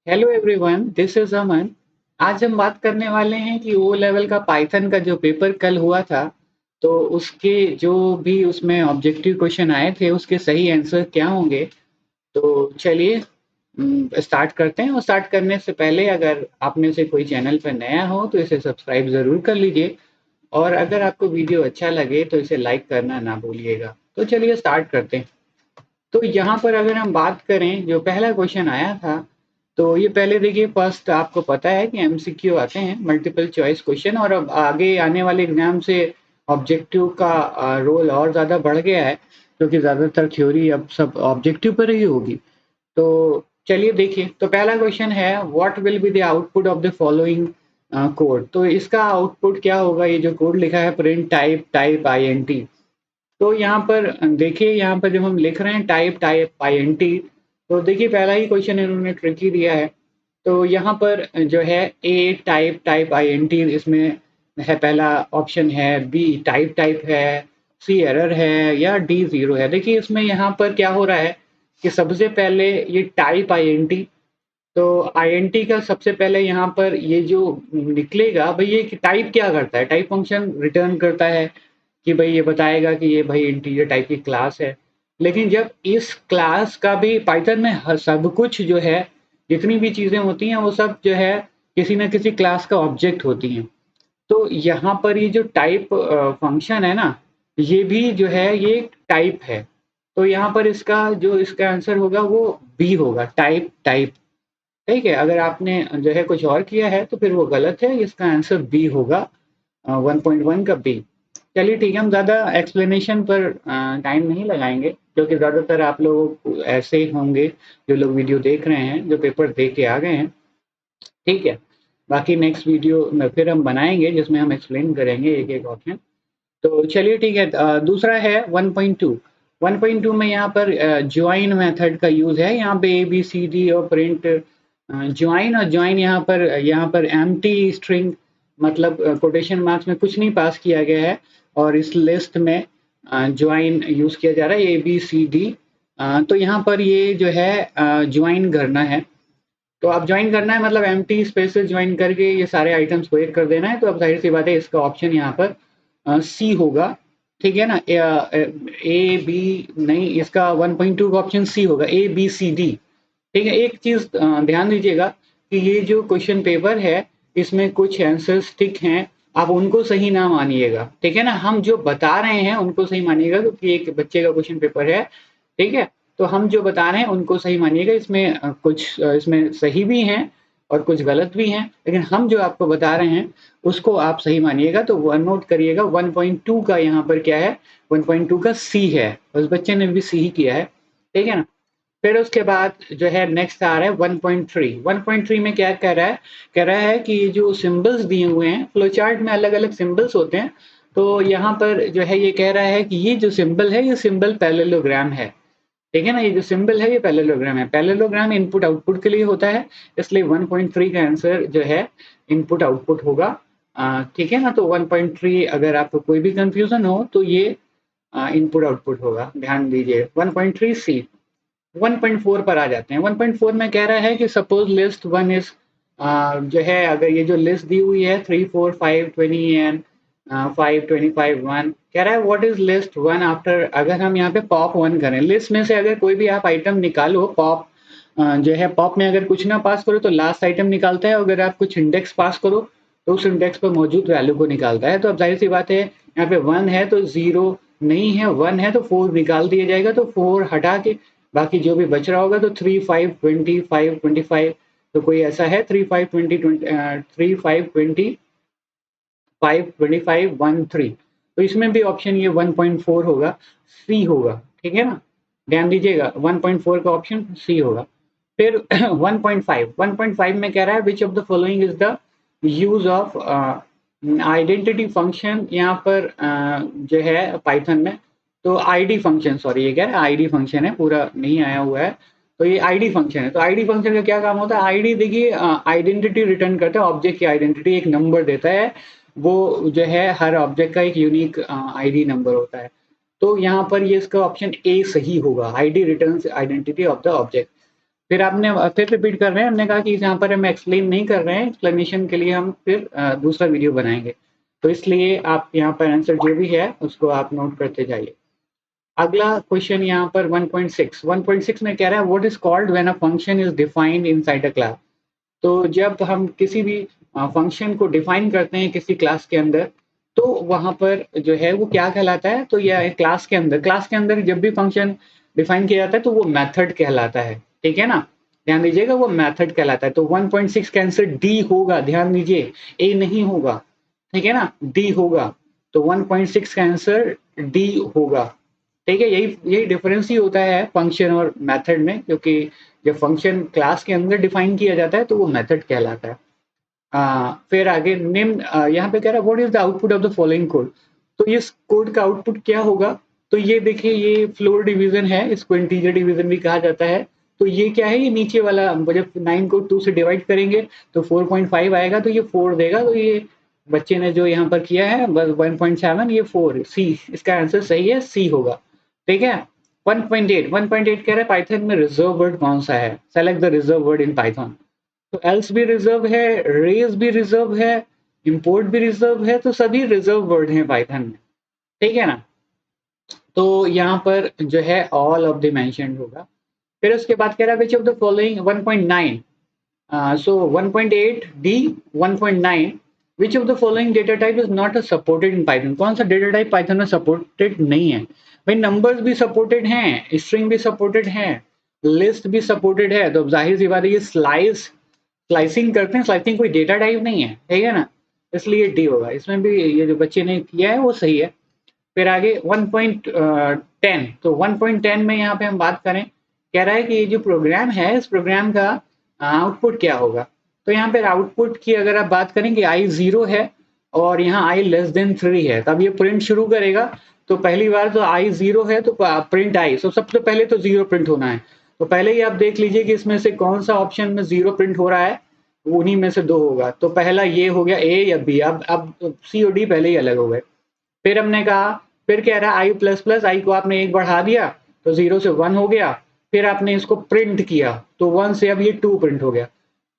Hello everyone, this is अमन। आज हम बात करने वाले हैं कि ओ लेवल का पाइथन का जो पेपर कल हुआ था, तो उसके जो भी उसमें ऑब्जेक्टिव क्वेश्चन आए थे उसके सही आंसर क्या होंगे। तो चलिए स्टार्ट करते हैं। और स्टार्ट करने से पहले अगर आप में से कोई चैनल पर नया हो तो इसे सब्सक्राइब ज़रूर कर लीजिए। और अगर आपको वीडियो अच्छा लगे तो इसे लाइक करना ना भूलिएगा। तो चलिए स्टार्ट करते हैं। तो यहाँ पर अगर हम बात करें, जो पहला क्वेश्चन आया था, तो ये पहले देखिए, फर्स्ट आपको पता है कि एमसीक्यू आते हैं, मल्टीपल चॉइस क्वेश्चन। और अब आगे आने वाले एग्जाम से ऑब्जेक्टिव का रोल और ज़्यादा बढ़ गया है, क्योंकि ज़्यादातर थ्योरी अब सब ऑब्जेक्टिव पर ही होगी। तो चलिए देखिए, तो पहला क्वेश्चन है, what will be the output of the following code. तो इसका आउटपुट क्या होगा, ये जो कोड लिखा है, प्रिंट टाइप टाइप आईएनटी। तो यहाँ पर देखिए, यहाँ पर जब हम लिख रहे हैं टाइप टाइप आईएनटी, तो देखिए पहला ही क्वेश्चन इन्होंने ट्रिकी दिया है। तो यहाँ पर जो है ए टाइप टाइप आईएनटी इसमें है, पहला ऑप्शन है। बी टाइप टाइप है। सी एरर है, या डी जीरो है। देखिए इसमें यहाँ पर क्या हो रहा है कि सबसे पहले ये टाइप आईएनटी, तो आईएनटी का सबसे पहले यहाँ पर ये जो निकलेगा भाई, ये टाइप क्या करता है, टाइप फंक्शन रिटर्न करता है कि भाई ये बताएगा कि ये भाई इंटीजर टाइप की क्लास है। लेकिन जब इस क्लास का भी पाइथन में सब कुछ जो है, जितनी भी चीज़ें होती हैं वो सब जो है किसी न किसी क्लास का ऑब्जेक्ट होती हैं। तो यहाँ पर ये जो टाइप फंक्शन है ना, ये भी जो है ये टाइप है। तो यहाँ पर इसका आंसर होगा वो बी होगा, टाइप टाइप। ठीक है, अगर आपने जो है कुछ और किया है तो फिर वो गलत है। इसका आंसर बी होगा, 1.1 का बी। चलिए ठीक है, हम ज़्यादा एक्सप्लेनेशन पर टाइम नहीं लगाएंगे, क्योंकि ज़्यादातर आप लोग ऐसे ही होंगे जो लोग वीडियो देख रहे हैं, जो पेपर दे के आ गए हैं। ठीक है, बाकी नेक्स्ट वीडियो में फिर हम बनाएंगे जिसमें हम एक्सप्लेन करेंगे एक एक ऑप्शन। तो चलिए ठीक है, दूसरा है 1.2। 1.2 में यहाँ पर ज्वाइन मेथड का यूज़ है। यहाँ पे ए बी सी डी और प्रिंट ज्वाइन, और ज्वाइन यहाँ पर एम्प्टी स्ट्रिंग, मतलब कोटेशन मार्क्स में कुछ नहीं पास किया गया है। और इस लिस्ट में ज्वाइन यूज़ किया जा रहा है, ए बी सी डी। तो यहाँ पर ये जो है ज्वाइन करना है। तो अब ज्वाइन करना है मतलब एम्प्टी स्पेसेस ज्वाइन करके ये सारे आइटम्स को एक कर देना है। तो अब जाहिर सी बात है, इसका ऑप्शन यहाँ पर सी होगा। ठीक है ना, ए बी नहीं, इसका 1.2 का ऑप्शन सी होगा, ए बी सी डी। ठीक है, एक चीज ध्यान दीजिएगा कि ये जो क्वेश्चन पेपर है, इसमें कुछ आंसर्स टिक हैं, आप उनको सही ना मानिएगा। ठीक है ना, हम जो बता रहे हैं उनको सही मानिएगा, क्योंकि एक बच्चे का क्वेश्चन पेपर है। ठीक है, तो हम जो बता रहे हैं उनको सही मानिएगा। इसमें इसमें सही भी हैं और कुछ गलत भी हैं, लेकिन हम जो आपको बता रहे हैं उसको आप सही मानिएगा। तो वन नोट करिएगा, 1.2 का यहाँ पर क्या है, 1.2 का सी है। उस बच्चे ने भी सी ही किया है। ठीक है ना। फिर उसके बाद जो है नेक्स्ट आ रहा है 1.3। 1.3 में क्या कह रहा है, कह रहा है कि ये जो सिंबल्स दिए हुए हैं, फ्लो चार्ट में अलग अलग सिंबल्स होते हैं। तो यहाँ पर जो है ये कह रहा है कि ये जो सिंबल है, ये सिंबल पैरेललोग्राम है। ठीक है ना, ये जो सिंबल है ये पैरेललोग्राम है। पैरेललोग्राम इनपुट आउटपुट के लिए होता है, इसलिए 1.3 का आंसर जो है इनपुट आउटपुट होगा। ठीक है ना, तो 1.3 अगर आपको कोई भी कंफ्यूजन हो तो ये इनपुट आउटपुट होगा, ध्यान दीजिए। 1.3 सी। 1.4 पर आ जाते हैं। 1.4 में कह रहा है कि सपोज लिस्ट वन इज, जो है अगर ये जो लिस्ट दी हुई है 3 4 5 20 एंड 5 25 1, कह रहा है what is list one after. अगर हम यहाँ पे पॉप वन करें, लिस्ट में से अगर कोई भी आप आइटम निकालो, पॉप जो है पॉप में अगर कुछ ना पास करो तो लास्ट आइटम निकालता है, अगर आप कुछ इंडेक्स पास करो तो उस इंडेक्स पर मौजूद वैल्यू को निकालता है। तो अब जाहिर सी बात है, यहाँ पे वन है तो जीरो नहीं है, वन है तो फोर निकाल दिया जाएगा। तो फोर हटा के बाकी जो भी बच रहा होगा, तो 3 5 20 5 25। तो कोई ऐसा है 3 5 20 3 5 20 5 25 1 3। तो इसमें भी ऑप्शन ये 1.4 होगा, सी होगा। ठीक है ना, ध्यान दीजिएगा, 1.4 का ऑप्शन सी होगा। फिर 1.5, 1.5 में कह रहा है which of the following is the use of identity function. यहाँ पर जो है पाइथन में, तो आईडी फंक्शन, सॉरी ये क्या है, आईडी फंक्शन है, पूरा नहीं आया हुआ है। तो ये आईडी फंक्शन है। तो आईडी फंक्शन का क्या काम होता है, आईडी देखिए आइडेंटिटी रिटर्न करता है, ऑब्जेक्ट की आइडेंटिटी एक नंबर देता है। वो जो है हर ऑब्जेक्ट का एक यूनिक आईडी नंबर होता है। तो यहाँ पर ये इसका ऑप्शन ए सही होगा, ID returns identity of the object. फिर आपने फिर रिपीट कर रहे हैं, हमने कहा कि यहाँ पर हम एक्सप्लेन नहीं कर रहे हैं, एक्सप्लेनेशन के लिए हम फिर दूसरा वीडियो बनाएंगे। तो इसलिए आप यहाँ पर आंसर जो भी है उसको आप नोट करते जाइए। अगला क्वेश्चन यहाँ पर 1.6 में कह रहा है what is called when a function is defined inside a class. तो जब हम किसी भी फंक्शन को डिफाइन करते हैं किसी क्लास के अंदर, तो वहाँ पर जो है वो क्या कहलाता है, तो यह क्लास के अंदर जब भी फंक्शन डिफाइन किया जाता है तो वो मेथड कहलाता है, ठीक है ना। ध्यान दीजिएगा वो मेथड कहलाता है। तो 1.6 का आंसर डी होगा, ध्यान दीजिए, ए नहीं होगा, ठीक है ना, डी होगा। तो 1.6 का आंसर डी होगा, ठीक है। यही यही डिफरेंस ही होता है फंक्शन और मेथड में, क्योंकि जब फंक्शन क्लास के अंदर डिफाइन किया जाता है तो वो मेथड कहलाता है। फिर आगे निम्न यहाँ पे कह रहा है what is the output of the following code. तो इस कोड का आउटपुट क्या होगा। तो ये देखिए, ये फ्लोर डिवीजन है, इसको इंटीजर डिवीजन भी कहा जाता है। तो ये क्या है, ये नीचे वाला, जब 9 को 2 से डिवाइड करेंगे तो 4.5 आएगा, तो ये 4 देगा। तो ये बच्चे ने जो यहाँ पर किया है 1.7, ये 4 सी, इसका आंसर सही है, सी होगा, ठीक है। 1.8 कह रहा है पाइथन में रिजर्व वर्ड कौन सा है, select the reserve word in Python. तो एल्स भी रिजर्व है, रेज भी रिजर्व है, इंपोर्ट भी रिजर्व है, तो सभी रिजर्व वर्ड हैं पाइथन में, ठीक है ना। तो यहाँ पर जो है ऑल ऑफ द मेंशन्ड होगा। फिर उसके बाद कह रहा है which of the following 1.9, so 1.8 D 1.9 which of the following data type is not a supported in Python। कौन सा डेटा टाइप पाइथन में सपोर्टेड नहीं है। भाई नंबर्स भी सपोर्टेड हैं, स्ट्रिंग भी सपोर्टेड है, लिस्ट भी सपोर्टेड है। तो जाहिर सी बात है ये स्लाइसिंग करते हैं, स्लाइसिंग कोई डेटा टाइप नहीं है, ठीक है ना, इसलिए डी होगा। इसमें भी ये जो बच्चे ने किया है वो सही है। फिर आगे 1.10, तो 1.10 में यहाँ पे हम बात करें, कह रहा है कि ये जो प्रोग्राम है इस प्रोग्राम का आउटपुट क्या होगा। तो यहाँ पे आउटपुट की अगर आप बात करें कि आई 0 है और यहाँ आई लेस देन 3 है, तब ये प्रिंट शुरू करेगा। तो पहली बार तो आई 0 है तो प्रिंट आई, तो सबसे पहले तो 0 प्रिंट होना है। तो पहले ही आप देख लीजिए कि इसमें से कौन सा ऑप्शन में 0 प्रिंट हो रहा है, उन्हीं में से 2 होगा। तो पहला ये हो गया ए या बी, अब सी और डी पहले ही अलग हो गए। फिर हमने कहा, फिर कह रहा है आई प्लस प्लस, आई को आपने एक बढ़ा दिया तो 0 से 1 हो गया। फिर आपने इसको प्रिंट किया तो 1 से अब ये 2 प्रिंट हो गया।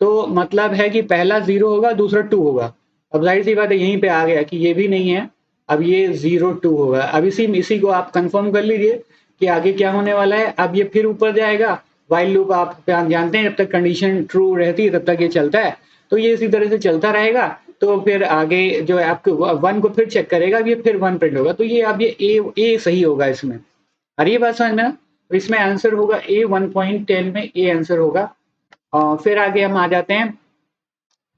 तो मतलब है कि पहला 0 होगा, दूसरा 2 होगा। अब जाहिर सी बात है यहीं पे आ गया कि ये भी नहीं है, अब ये 0 2 होगा। अब इसी को आप कंफर्म कर लीजिए कि आगे क्या होने वाला है। अब ये फिर ऊपर जाएगा, व्हाइल लूप आप जानते हैं, जब तक कंडीशन ट्रू रहती है तब तक ये चलता है। तो ये इसी तरह से चलता रहेगा। तो फिर आगे जो है आपको 1 को फिर चेक करेगा, ये फिर 1 प्रिंट होगा। तो ये अब ये ए सही होगा इसमें। और ये बात समझ में ना, तो इसमें आंसर होगा ए, 1.10 में ए आंसर होगा। फिर आगे हम आ जाते हैं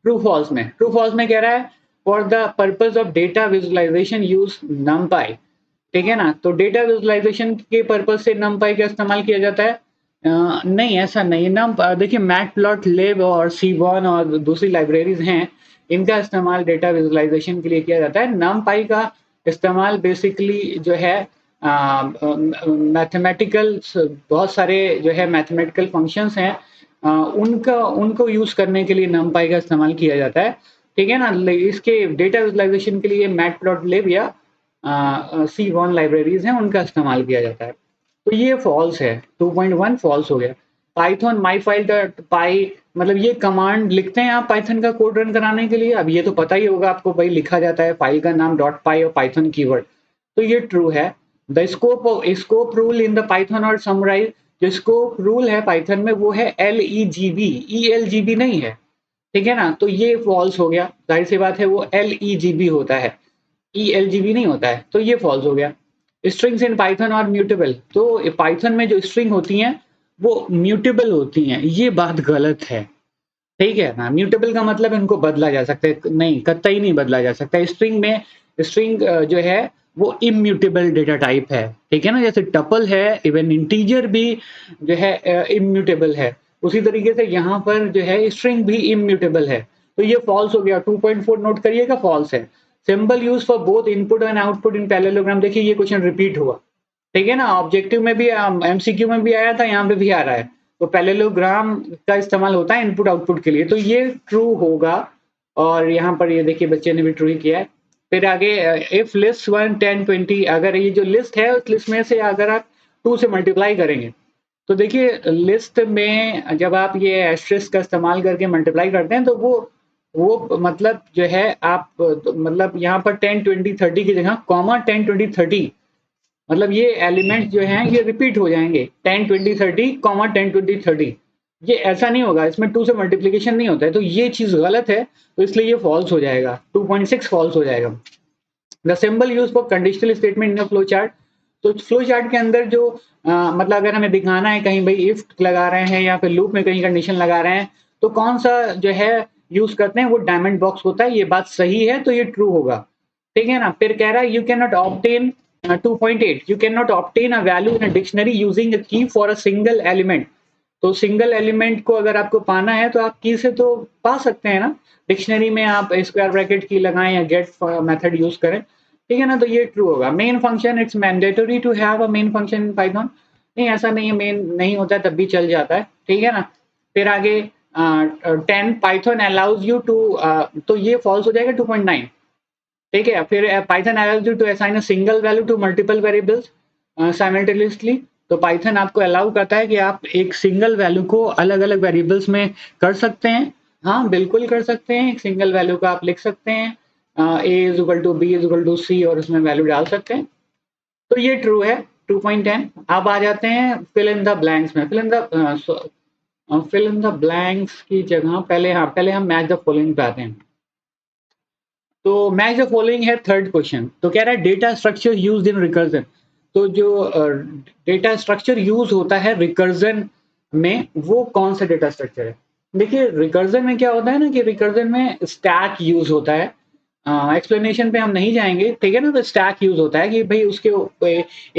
ट्रू फॉल्स में। ट्रू फॉल्स में कह रहा है for the purpose of data visualization use NumPy, ठीक है ना। तो डेटा विजुअलाइजेशन के पर्पज से नमपाई का इस्तेमाल किया जाता है। नहीं, ऐसा नहीं। नम देखिए मैटप्लॉटलिब और सीबॉन और दूसरी लाइब्रेरीज हैं, इनका इस्तेमाल डेटा विजुअलाइजेशन के लिए किया जाता है। नमपाई का इस्तेमाल बेसिकली जो है मैथमेटिकल, बहुत सारे जो है मैथमेटिकल फंक्शंस हैं, उनका उनको यूज करने के लिए नमपाई का इस्तेमाल किया जाता है, ठीक है ना। इसके डेटा विजुअलाइजेशन के लिए मैटप्लॉटलिब या सी वन लाइब्रेरीज हैं, उनका इस्तेमाल किया जाता है। तो ये फॉल्स है, 2.1 फॉल्स हो गया। पाइथन माई फाइल डॉट पाई, मतलब ये कमांड लिखते हैं आप पाइथन का कोड रन कराने के लिए। अब ये तो पता ही होगा आपको, भाई लिखा जाता है फाइल का नाम डॉट पाई और पाइथन कीवर्ड। तो ये ट्रू है। The scope rule in the Python और समराइज, जो स्कोप रूल है पाइथन में वो है LEGB, ELGB नहीं है, ठीक है ना। तो ये फॉल्स हो गया, जाहिर सी बात है वो LEGB होता है, ELGB नहीं होता है, तो ये फॉल्स हो गया। स्ट्रिंग्स इन पाइथन और म्यूटेबल, तो पाइथन में जो स्ट्रिंग होती हैं वो म्यूटेबल होती हैं, ये बात गलत है, ठीक है ना। म्यूटेबल का मतलब इनको बदला जा सकता है, नहीं, कतई नहीं बदला जा सकता। स्ट्रिंग जो है वो इम्यूटेबल डेटा टाइप है, ठीक है ना। जैसे टपल है, इवन इंटीजर भी जो है इम्यूटेबल है, उसी तरीके से यहाँ पर जो है स्ट्रिंग भी इम्यूटेबल है। तो ये फॉल्स हो गया, 2.4 नोट करिएगा, फॉल्स है। Symbol use for both input and output in parallelogram, देखिए ये क्वेश्चन रिपीट हुआ, ठीक है ना। ऑब्जेक्टिव में भी MCQ में भी आया था, यहाँ पे भी आ रहा है। तो पैरेललोग्राम का इस्तेमाल होता है इनपुट आउटपुट के लिए, तो ये ट्रू होगा। और यहाँ पर ये देखिए बच्चे ने भी ट्रू ही किया है। फिर आगे इफ लिस्ट 1 10 20, अगर ये जो लिस्ट है उस लिस्ट में से अगर आप 2 से मल्टीप्लाई करेंगे तो देखिए लिस्ट में जब आप ये एस्टेरिस्क का इस्तेमाल करके मल्टीप्लाई करते हैं तो वो मतलब जो है आप मतलब यहाँ पर 10 20 30 की जगह कॉमा 10 20 30 मतलब ये एलिमेंट्स जो हैं ये रिपीट हो जाएंगे 10 20 30 कॉमा 10 20 30 ये ऐसा नहीं होगा, इसमें 2 से मल्टीप्लिकेशन नहीं होता है, तो ये चीज गलत है, तो इसलिए ये फॉल्स हो जाएगा, 2.6 फॉल्स हो जाएगा। The symbol use for conditional statement in flow chart, तो फ्लो चार्ट के अंदर जो मतलब अगर हमें दिखाना है कहीं भाई इफ लगा रहे हैं या फिर लूप में कहीं कंडीशन लगा रहे हैं तो कौन सा जो है यूज करते हैं, वो डायमंड बॉक्स होता है, ये बात सही है तो ये ट्रू होगा, ठीक है ना। फिर कह रहा है you can not obtain 2.8 you can not obtain a value in a dictionary using a की फॉर अ सिंगल एलिमेंट, तो सिंगल एलिमेंट को अगर आपको पाना है तो आप की से तो पा सकते हैं ना, डिक्शनरी में आप स्क्वायर ब्रैकेट की लगाएं या गेट मेथड यूज करें, ठीक है ना, तो ये ट्रू होगा। Main function it's mandatory to have a main function in Python, नहीं ऐसा नहीं है, मेन नहीं होता है तब भी चल जाता है, ठीक है ना। फिर आगे 10 पाइथन अलाउज यू टू, तो ये फॉल्स हो जाएगा 2.9, ठीक है। फिर Python allows you to assign a single value to multiple variables simultaneously, तो पाइथन आपको अलाउ करता है कि आप एक सिंगल वैल्यू को अलग अलग वेरिएबल्स में कर सकते हैं, हाँ बिल्कुल कर सकते हैं, एक सिंगल वैल्यू का आप लिख सकते हैं A is equal to B is equal to C और उसमें वैल्यू डाल सकते हैं, तो ये ट्रू है 2.10। अब आ जाते हैं फिल इन द ब्लैंक्स में, फिल इन द ब्लैंक्स की जगह पहले, हाँ पहले हम मैच द फॉलोइंग पे आते हैं। तो मैच द फॉलोइंग है थर्ड क्वेश्चन, तो कह रहा है data structure used in recursion, तो जो डेटा स्ट्रक्चर यूज होता है रिकर्जन में वो कौन सा डेटा स्ट्रक्चर है। देखिए रिकर्जन में क्या होता है ना कि रिकर्जन में स्टैक यूज होता है, एक्सप्लेनेशन पे हम नहीं जाएंगे, ठीक है ना। तो स्टैक यूज होता है कि भाई उसके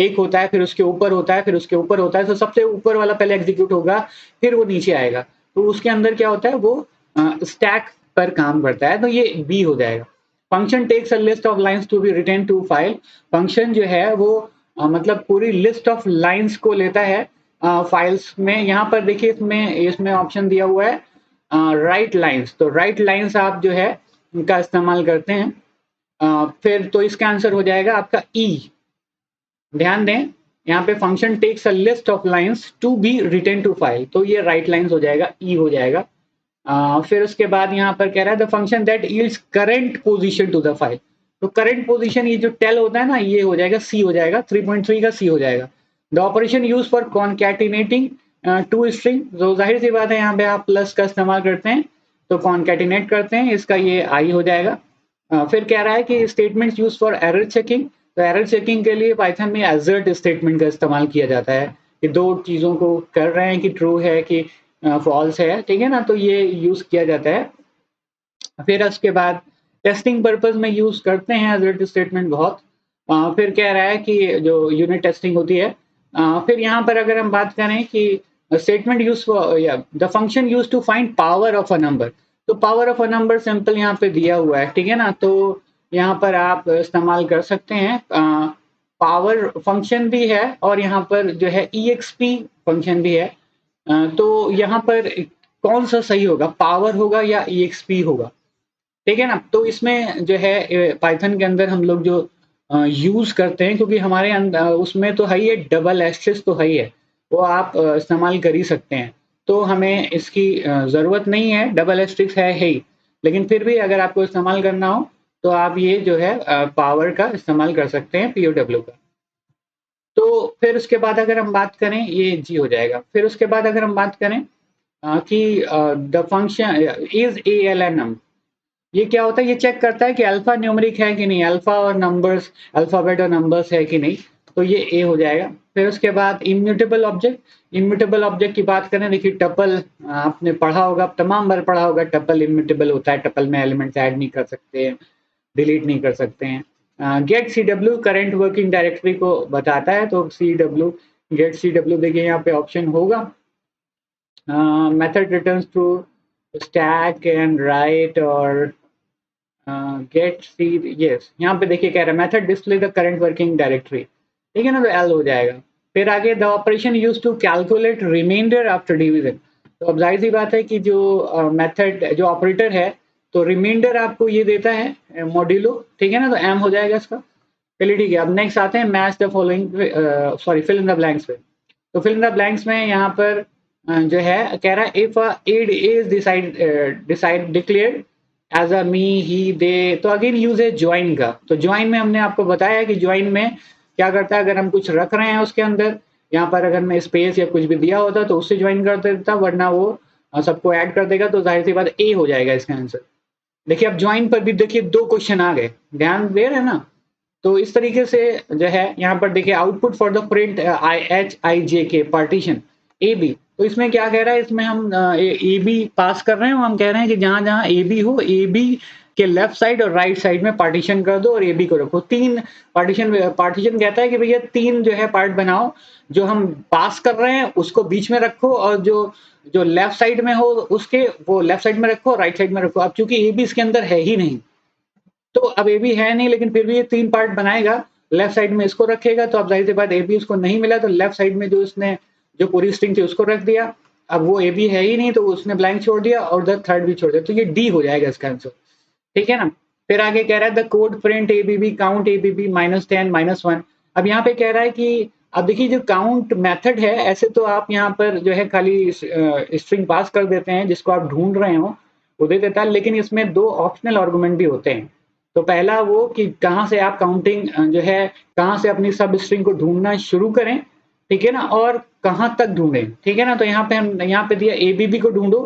एक होता है फिर उसके ऊपर होता है फिर उसके ऊपर होता है, तो सबसे ऊपर वाला पहले एग्जीक्यूट होगा फिर वो नीचे आएगा, तो उसके अंदर क्या होता है वो स्टैक पर काम करता है, तो ये बी हो जाएगा। Function takes a list of lines to be return to file, function जो है वो मतलब पूरी लिस्ट ऑफ लाइंस को लेता है फाइल्स में। यहाँ पर देखिए इसमें इसमें ऑप्शन दिया हुआ है राइट लाइंस, तो राइट लाइंस आप जो है उनका इस्तेमाल करते हैं, फिर तो इसका आंसर हो जाएगा आपका ई। ध्यान दें यहाँ पे function takes a list of lines to be return to file, तो ये राइट लाइंस हो जाएगा, ई हो जाएगा। फिर उसके बाद यहाँ पर कह रहा है the function that yields current position to the file, तो करंट पोजीशन ये जो टेल होता है ना ये हो जाएगा सी हो जाएगा, 3.3 का सी हो जाएगा। The operation use for concatenating two string, तो जाहिर सी बात है यहाँ पे आप प्लस का इस्तेमाल करते हैं तो कॉन्कैटिनेट करते हैं, इसका ये आई हो जाएगा। फिर कह रहा है कि statements use for error checking, तो एरर चेकिंग के लिए पाइथन में एजर्ट स्टेटमेंट का इस्तेमाल किया जाता है कि दो चीजों को कर रहे हैं कि ट्रू है कि फॉल्स है, ठीक है ना, तो ये यूज किया जाता है। फिर उसके बाद टेस्टिंग पर्पज में यूज करते हैं एजर्ट स्टेटमेंट बहुत। फिर कह रहा है कि जो यूनिट टेस्टिंग होती है, फिर यहाँ पर अगर हम बात करें कि statement use for the function use to find power of a number, तो power of a number simple यहाँ पे दिया हुआ है, ठीक है ना, तो यहाँ पर आप इस्तेमाल कर सकते हैं। पावर फंक्शन भी है और यहाँ पर जो है EXP फंक्शन भी है, तो यहाँ पर कौन सा सही होगा, पावर होगा या EXP होगा, ठीक है ना। तो इसमें जो है पाइथन के अंदर हम लोग जो यूज करते हैं क्योंकि हमारे अंदर उसमें तो है ही है, डबल एस्टेरिस्क तो है ही है, वो आप इस्तेमाल कर ही सकते हैं, तो हमें इसकी ज़रूरत नहीं है, डबल एस्टेरिस्क है ही, लेकिन फिर भी अगर आपको इस्तेमाल करना हो तो आप ये जो है पावर का इस्तेमाल कर सकते हैं, POW का। तो फिर उसके बाद अगर हम बात करें ये जी हो जाएगा। फिर उसके बाद अगर हम बात करें कि द फंक्शन इज ALNM, ये क्या होता है, ये चेक करता है कि अल्फा न्यूमेरिक है कि नहीं, अल्फा और नंबर्स, अल्फाबेट और नंबर्स है कि नहीं, तो ये ए हो जाएगा। फिर उसके बाद इम्यूटेबल ऑब्जेक्ट, इम्यूटेबल ऑब्जेक्ट की बात करें, देखिए टपल आपने पढ़ा होगा, तमाम बार पढ़ा होगा, टपल इम्यूटेबल होता है, टपल में एलिमेंट्स ऐड नहीं कर सकते हैं, डिलीट नहीं कर सकते हैं। Get CW current working directory को बताता है, तो CW गेट CW देखिए यहाँ पे ऑप्शन होगा। Method returns to stack and write और गेट सी, यस यहाँ पे देखिए कह रहा है method display the current working directory, ठीक है ना, तो एल हो जाएगा। फिर आगे the operation use to calculate remainder after division, तो अब जाहिर सी बात है कि जो मेथड जो ऑपरेटर है तो रिमाइंडर आपको ये देता है मॉड्यूलो, ठीक है ना, तो एम हो जाएगा इसका। चलिए ठीक है, अब नेक्स्ट आते हैं match the following, sorry fill in the blanks पे। तो फिल इन द ब्लैंक्स में यहाँ पर जो है कह रहा है if ed is decide declared as a me he they, तो अगेन यूज है ज्वाइन का। तो ज्वाइन में हमने आपको बताया कि ज्वाइन में क्या करता है, अगर हम कुछ रख रहे हैं उसके अंदर, यहाँ पर अगर मैं स्पेस या कुछ भी दिया होता तो उससे ज्वाइन कर देता, वरना वो सबको ऐड कर देगा, तो जाहिर सी बात ए हो जाएगा इसका आंसर। देखिए अब ज्वाइन पर भी देखिए 2 क्वेश्चन आ गए, ध्यान दे रहे हैं ना। तो इस तरीके से जो है यहाँ पर देखिए output for the print HIJK partition AB। तो इसमें क्या कह रहा है, इसमें हम AB पास कर रहे हैं, हम कह रहे हैं कि जहां जहां AB हो, AB के लेफ्ट साइड और राइट साइड में पार्टीशन कर दो और AB को रखो। 3 पार्टीशन कहता है कि भैया 3 जो है पार्ट बनाओ, जो हम पास कर रहे हैं उसको बीच में रखो, और जो जो लेफ्ट साइड में हो उसके वो लेफ्ट साइड में रखो, राइट साइड में रखो। अब चूंकि AB इसके अंदर है ही नहीं, तो अब ए बी है नहीं, लेकिन फिर भी ये 3 पार्ट बनाएगा, लेफ्ट साइड में इसको रखेगा, तो अब जाहिर सी बात ए बी उसको नहीं मिला, तो लेफ्ट साइड में जो इसने जो पूरी स्ट्रिंग थी उसको रख दिया। अब वो ए बी है ही नहीं, तो उसने ब्लैंक छोड़ दिया और द थर्ड भी छोड़ दिया, तो ये डी हो जाएगा इसका आंसर, ठीक है ना। फिर आगे कह रहा है the code print ABB count ABB -10 -1। अब यहाँ पे कह रहा है कि अब देखिए जो काउंट मेथड है, ऐसे तो आप यहाँ पर जो है खाली स्ट्रिंग पास कर देते हैं जिसको आप ढूंढ रहे हो वो दे देता है, लेकिन इसमें 2 ऑप्शनल आर्गुमेंट भी होते हैं। तो पहला वो कि कहाँ से आप काउंटिंग जो है कहाँ से अपनी सब स्ट्रिंग को ढूंढना शुरू करें, ठीक है ना, और कहाँ तक ढूंढें, ठीक है ना। तो यहाँ पे हम यहाँ पे दिया एबीबी को ढूंढो,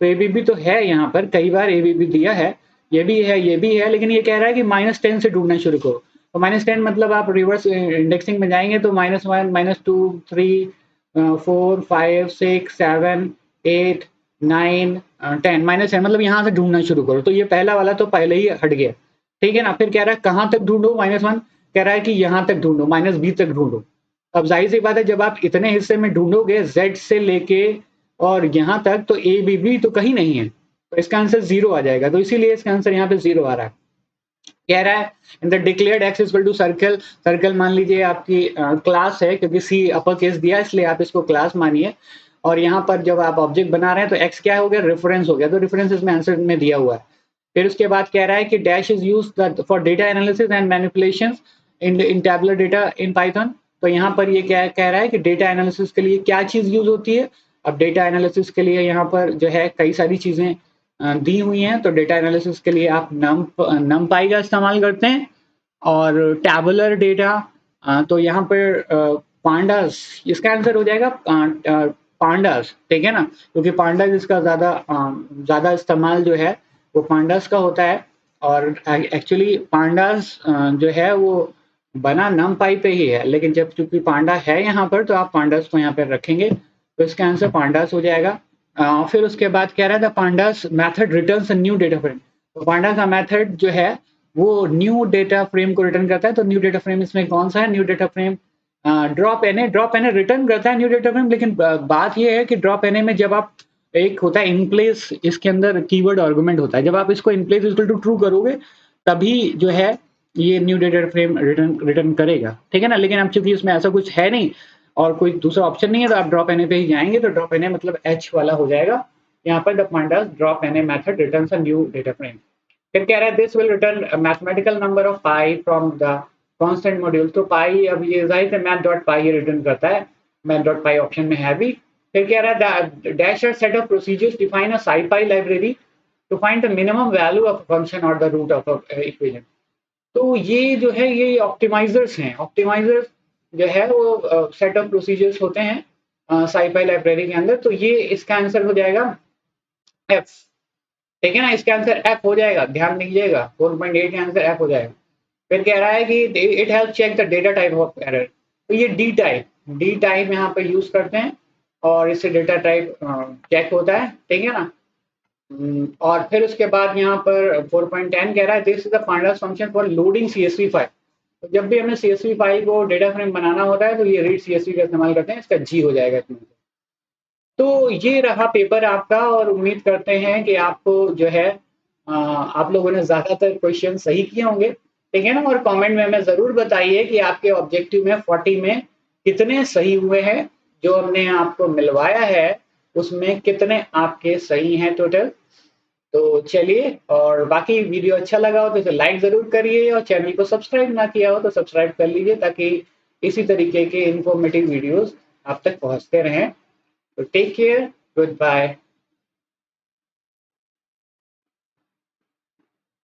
तो एबीबी तो है यहाँ पर, कई बार एबीबी दिया है, ये भी है ये भी है, लेकिन ये कह रहा है कि -10 से ढूंढना शुरू करो। तो -10 मतलब आप रिवर्स इंडेक्सिंग में जाएंगे तो -1 -2 3 4 5 6 7 8 9 10 -10 मतलब यहाँ से ढूंढना शुरू करो। तो ये पहला वाला तो पहले ही हट गया, ठीक है ना। फिर कह रहा है कहाँ तक ढूंढो, -1 कह रहा है कि यहाँ तक ढूंढो, -b तक ढूंढो। अब जाहिर सी बात है जब आप इतने हिस्से में ढूंढोगे z से लेके और यहाँ तक, तो ए बी बी तो कहीं नहीं है, तो इसका आंसर 0 आ जाएगा, तो इसीलिए इसका आंसर यहाँ पे 0 आ रहा है। कह रहा है in the declared X equal to circle, circle मान लीजिए आपकी क्लास है, क्योंकि सी अपर केस दिया इसलिए आप इसको क्लास मानिए, और यहाँ पर जब आप ऑब्जेक्ट बना रहे हैं तो एक्स क्या हो गया, रेफरेंस हो गया, तो रेफरेंस इसमें आंसर में दिया हुआ है। फिर उसके बाद कह रहा है कि dash is use for data analysis and manipulation in tabular data in Python. तो यहाँ पर ये क्या कह रहा है कि डेटा एनालिसिस के लिए क्या चीज यूज होती है। अब डेटा एनालिसिस के लिए यहाँ पर जो है कई सारी चीजें दी हुई हैं, तो डेटा एनालिसिस के लिए आप नमपाई का इस्तेमाल करते हैं, और टैबुलर डेटा तो यहाँ पर पांडास इसका आंसर हो जाएगा, पांडास, ठीक है ना, क्योंकि पांडास इसका ज्यादा इस्तेमाल जो है वो पांडास का होता है, और एक्चुअली पांडास जो है वो बना नमपाई पे ही है, लेकिन जब चूंकि पांडा है यहाँ पर तो आप पांडास को यहाँ पर रखेंगे, तो इसका आंसर पांडास हो जाएगा। फिर उसके बाद कह रहा था pandas method returns a new data frame. तो पांडा का मेथड जो है वो न्यू डेटा फ्रेम को रिटर्न करता है। तो न्यू डेटा फ्रेम इसमें कौन सा है, new data frame drop NA return करता है न्यू डेटा फ्रेम, लेकिन बात ये है कि ड्रॉप एनए में जब आप एक होता है इन प्लेस, इसके अंदर कीवर्ड आर्गुमेंट होता है, जब आप इसको in place equal to true करोगे तभी जो है ये न्यू डेटा फ्रेम रिटर्न करेगा, ठीक है ना। लेकिन अब चूंकि इसमें ऐसा कुछ है नहीं और कोई दूसरा ऑप्शन नहीं है, तो आप ड्रॉप एनए पे ही जाएंगे, तो ड्रॉप एनए मतलब एच वाला हो जाएगा यहाँ पर, the pandas drop NA method returns a new data frame. फिर कह रहा है this will return mathematical number of pi from the constant module. तो पाई अब ये जाहिर है मैथ डॉट पाई रिटर्न करता है, मैथ डॉट पाई ऑप्शन में है भी। फिर कह रहा है dash set of procedures define a scipy library to find the minimum value of function और द रूट ऑफ इक्वेशन। तो ये जो है ये ऑप्टिमाइजर्स हैं, ऑप्टिमाइजर्स जो है वो सेट ऑफ प्रोसीजर्स होते हैं scipy लाइब्रेरी के अंदर, तो ये इसका आंसर हो जाएगा एफ, ठीक है ना, इसका आंसर एफ हो जाएगा, ध्यान दीजिएगा 4.8 का आंसर एफ हो जाएगा। फिर कह रहा है कि it help check the data type of error. तो ये डी टाइप यहाँ पे यूज करते हैं और इससे डेटा टाइप चेक होता है, ठीक है ना। और फिर उसके बाद यहाँ पर 4.10 कह रहा है this is the pandas function for loading CSV file. तो जब भी हमें सीएसवी फाइल को डेटा फ्रेम बनाना होता है तो ये रीड सीएसवी का इस्तेमाल करते हैं, इसका जी हो जाएगा इसमें। तो ये रहा पेपर आपका, और उम्मीद करते हैं कि आपको जो है आप लोगों ने ज्यादातर क्वेश्चन सही किए होंगे, ठीक है ना। और कमेंट में हमें जरूर बताइए कि आपके ऑब्जेक्टिव में 40 में कितने सही हुए हैं, जो हमने आपको मिलवाया है उसमें कितने आपके सही हैं टोटल। तो चलिए, और बाकी वीडियो अच्छा लगा हो तो इसे लाइक जरूर करिए, और चैनल को सब्सक्राइब ना किया हो तो सब्सक्राइब कर लीजिए, ताकि इसी तरीके के इंफॉर्मेटिव वीडियोस आप तक पहुंचते रहें। तो टेक केयर, गुड बाय।